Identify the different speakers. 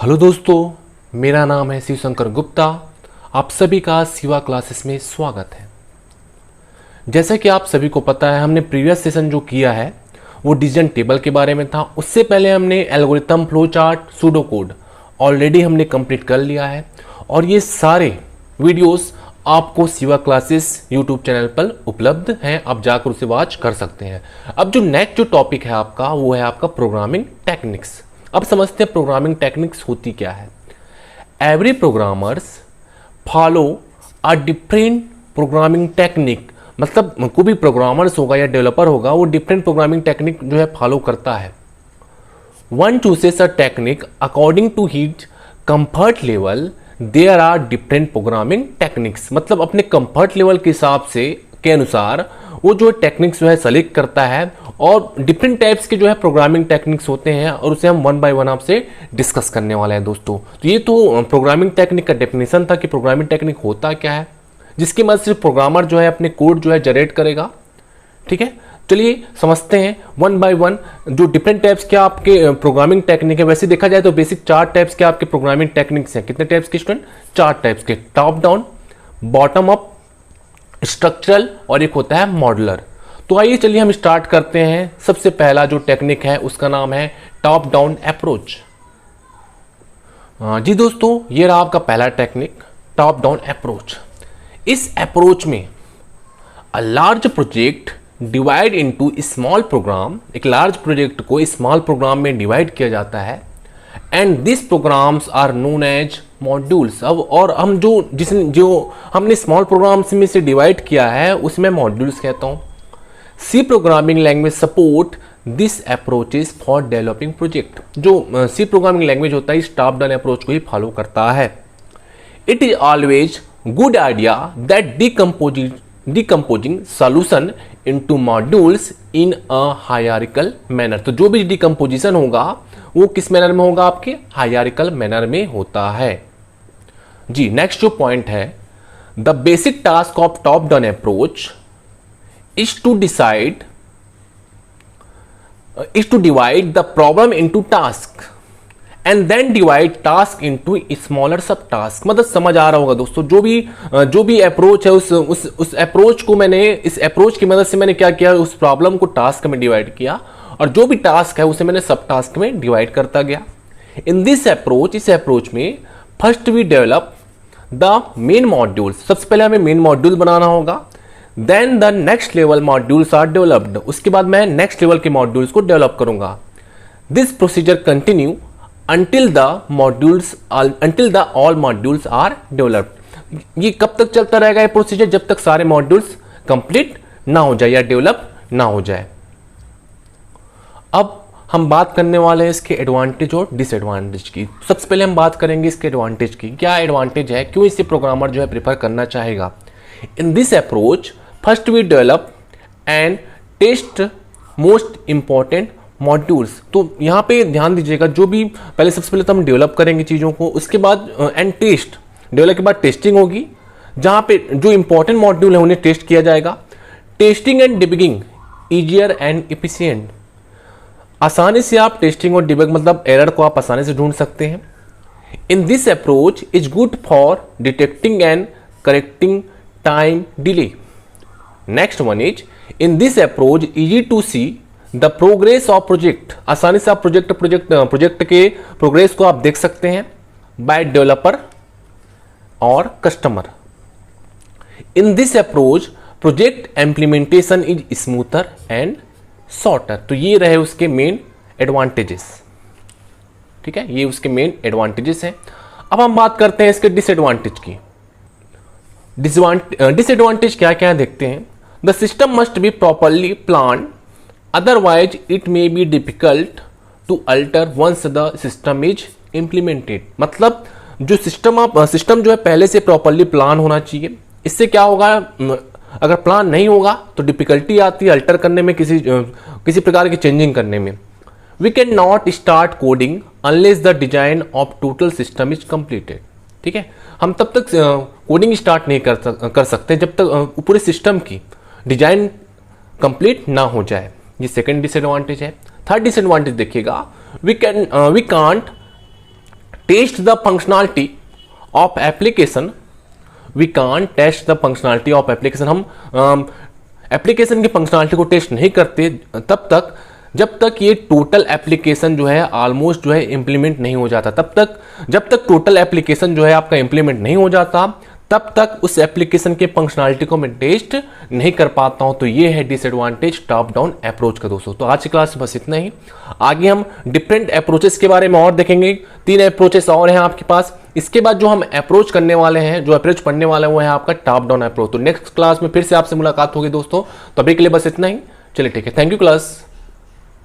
Speaker 1: Hello दोस्तों, मेरा नाम है शिव शंकर गुप्ता। आप सभी का शिवा क्लासेस में स्वागत है। जैसा कि आप सभी को पता है, हमने प्रीवियस सेशन जो किया है वो डिसीजन टेबल के बारे में था। उससे पहले हमने algorithm, flow chart, pseudo code already हमने कंप्लीट कर लिया है और ये सारे वीडियोस आपको शिवा क्लासेस यूट्यूब चैनल पर उपलब्ध हैं। आप जाकर उसे वॉच कर सकते हैं। अब जो नेक्स्ट जो टॉपिक है आपका, वो है आपका प्रोग्रामिंग टेक्निक्स। अब समझते हैं प्रोग्रामिंग टेक्निक्स होती क्या है। Every programmers follow a different programming technique, मतलब कोई भी प्रोग्रामर्स होगा या डेवलपर होगा, वो डिफरेंट प्रोग्रामिंग टेक्निक जो है फॉलो करता है। One chooses a technique according to his comfort level. There are different programming techniques, मतलब अपने कंफर्ट लेवल के हिसाब से के अनुसार वो जो टेक्निक्स जो है सेलेक्ट करता है और डिफरेंट टाइप्स के जो है प्रोग्रामिंग टेक्निक्स होते हैं और उसे हम वन बाय वन आपसे डिस्कस करने वाले हैं दोस्तों। तो ये तो प्रोग्रामिंग टेक्निक का डेफिनेशन था कि प्रोग्रामिंग टेक्निक होता क्या है, जिसकी मदद से प्रोग्रामर जो है अपने कोड जो है जनरेट करेगा। ठीक है, चलिए समझते हैं वन बाय वन जो डिफरेंट टाइप्स के आपके प्रोग्रामिंग टेक्निक है। वैसे देखा जाए तो बेसिक 4 टाइप्स के आपके प्रोग्रामिंग टेक्निक्स हैं। कितने टाइप्स के स्टूडेंट? 4 टाइप्स के। Top down, bottom up, structural और एक होता है मॉडुलर। तो आइए चलिए हम स्टार्ट करते हैं। सबसे पहला जो टेक्निक है उसका नाम है टॉप डाउन अप्रोच। जी दोस्तों, ये रहा आपका पहला टेक्निक, टॉप डाउन अप्रोच। इस अप्रोच में a large project divide into small program, एक लार्ज प्रोजेक्ट को स्मॉल प्रोग्राम में डिवाइड किया जाता है and this programs are known as modules. अब और हम जो हमने स्मॉल प्रोग्राम्स में से डिवाइड किया है उसमें मॉड्यूल्स कहता हूं। C programming language support this approaches for developing project. जो सी प्रोग्रामिंग लैंग्वेज होता है इस टॉप डाउन अप्रोच को ही फॉलो करता है। It is always good idea that decomposing solution into modules in a hierarchical manner. तो जो भी डिकम्पोजिशन होगा वो किस मैनर में होगा? आपके हायरार्किकल मैनर में होता है। जी नेक्स्ट जो पॉइंट है, the basic task of top down approach is to divide the problem into task and then divide task into smaller sub task। मतलब समझ आ रहा होगा दोस्तों, जो भी अप्रोच है उस अप्रोच को मैंने, इस अप्रोच की मदद से मैंने क्या किया, उस प्रॉब्लम को टास्क में डिवाइड किया और जो भी टास्क है उसे मैंने सब टास्क में डिवाइड करता गया। इन दिस अप्रोच, इस अप्रोच में first we develop the main modules. सबसे पहले हमें मेन मॉड्यूल बनाना होगा। Then the next level modules are developed. उसके बाद मैं नेक्स्ट लेवल के मॉड्यूल्स को डेवलप करूंगा। This procedure continue until the all modules are developed. ये कब तक चलता रहेगा ये प्रोसीजर? जब तक सारे मॉड्यूल्स कंप्लीट ना हो जाए या डेवलप ना हो जाए। अब हम बात करने वाले हैं इसके एडवांटेज और डिसएडवांटेज की। सबसे पहले हम बात करेंगे इसके एडवांटेज की। क्या एडवांटेज है, क्यों इसे प्रोग्रामर जो है प्रेफर करना चाहेगा? In this approach first we develop and test most important modules. तो यहां पे ध्यान दीजिएगा, जो भी पहले सबसे पहले तो हम डेवलप करेंगे चीजों को, उसके बाद एंड टेस्ट, डेवलप के बाद टेस्टिंग होगी, जहां पे जो इंपॉर्टेंट मॉड्यूल है उन्हें टेस्ट किया जाएगा। Testing and debugging easier and efficient. आसानी से आप टेस्टिंग और डिबग, मतलब एरर को आप आसानी से ढूंढ सकते हैं। In this approach is good for detecting and correcting time delay. Next one is in this approach easy to see the progress of project. आसानी से आप प्रोजेक्ट के प्रोग्रेस को आप देख सकते हैं बाय डेवलपर और customer. In this approach project implementation is smoother and shorter. तो ये रहे उसके मेन एडवांटेजेस। ठीक है, ये उसके मेन एडवांटेजेस हैं। अब हम बात करते हैं इसके डिसएडवांटेज की। डिसएडवांटेज क्या क्या है देखते हैं। The system must be properly plan, otherwise it may be difficult to alter once the system is implemented. मतलब जो सिस्टम जो है पहले से प्रॉपरली प्लान होना चाहिए। इससे क्या होगा, अगर प्लान नहीं होगा तो डिफिकल्टी आती है अल्टर करने में, किसी प्रकार की चेंजिंग करने में। We can not start coding unless the design of total system is completed. ठीक है, हम तब तक कोडिंग स्टार्ट नहीं कर सकते जब तक पूरे सिस्टम की डिजाइन कंप्लीट ना हो जाए। ये सेकंड डिसएडवांटेज है। थर्ड डिसएडवांटेज देखिएगा, we can't test the functionality of application, we can't test the functionality of application, हम एप्लीकेशन की फंक्शनैलिटी को टेस्ट नहीं करते तब तक जब तक ये टोटल एप्लीकेशन जो है ऑलमोस्ट जो है इंप्लीमेंट नहीं हो जाता, तब तक जब तक टोटल एप्लीकेशन जो है आपका इंप्लीमेंट नहीं हो जाता तब तक उस एप्लीकेशन के फंक्शनैलिटी को मैं टेस्ट नहीं कर पाता हूं। तो ये है डिसएडवांटेज टॉप डाउन अप्रोच का दोस्तों। तो आज की क्लास में बस इतना ही। आगे हम डिफरेंट अप्रोचेस के बारे में और देखेंगे, 3 अप्रोचेस और हैं आपके पास। इसके बाद जो हम अप्रोच करने वाले हैं, जो अप्रोच पढ़ने वाले हैं वो है आपका टॉप डाउन अप्रोच। तो नेक्स्ट क्लास में फिर से आपसे मुलाकात होगी दोस्तों। तो अभी के लिए बस इतना ही। चलिए ठीक है, थैंक यू क्लास।